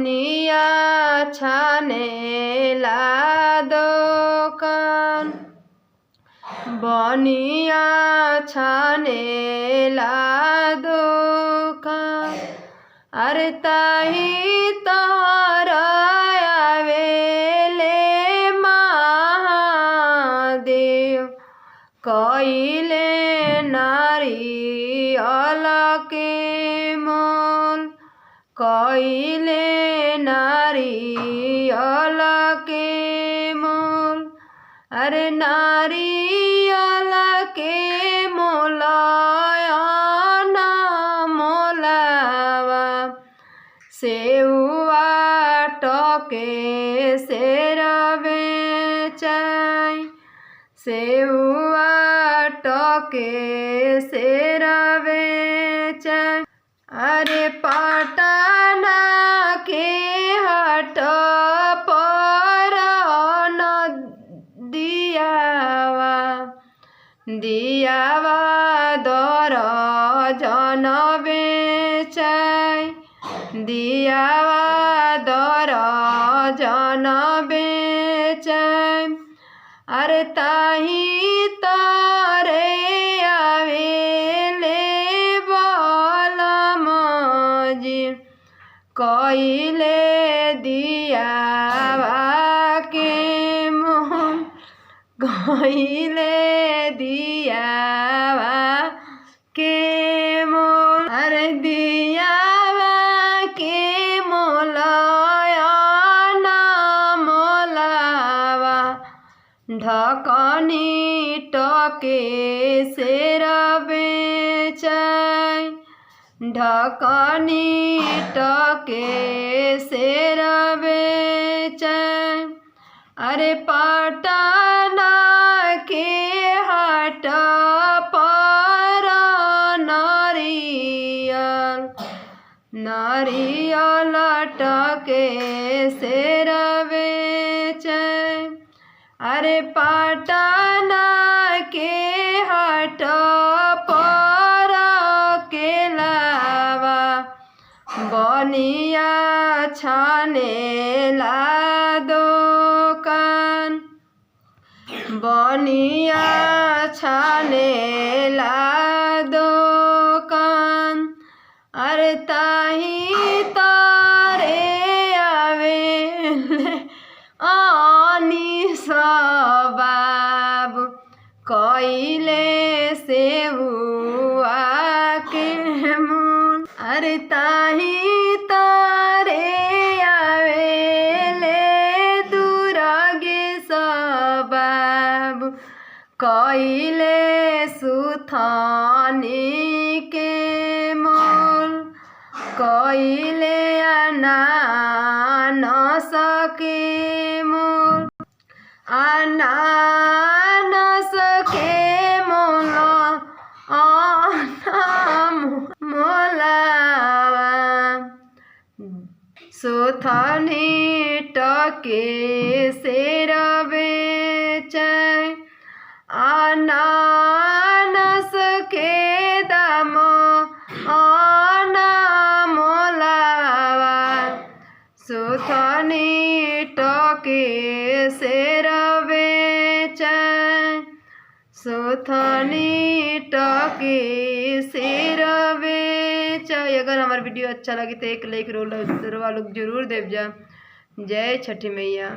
बनिया छानेला दोकान बनिया छानेला दोकान अरे ताही तोहरा आवेले महादेव कइले नारियल के मोल कइले नारियल के मोल अरे नारियल के मोलयना मोलावा सेउआ टके सेर बेचाई सेउआ टके सेर बेचाई अरे पटना के हट पर दियावा दियावा दर जन बेचाई दियावा दर जन बेचाई अरे ताही तारे आवेले बलमजी कइले दियावा के मोल कइले दियावा के मोल अरे दियावा के मोलयना मोलावा ढकनी टके सेर बेचाई ढकनी टके सेर बेचाई अरे पटना के हट पर नारियल टके सेर बेचाई अरे पटना के हट पर केलावा बनिया छानेला दोकान बनिया छानेला दोकान अरे ताही तारे आवेले बाबू कइले सेउआ के मोल अरे ताही तारे आवेले दुर्गेश बाबू कइले सुथनी के मोल कइले अनानस के मोल अनानस के मोल मोलावा सुथनी टके सेर बेचाई अनानस के दाम मोलावा सुथनी टके सेर बेचाई सुथनी टके सेर बेचाई। अगर हमारा वीडियो अच्छा लगे तो एक लाइक रोल लोग जरूर देव जा। जय छठी मैया।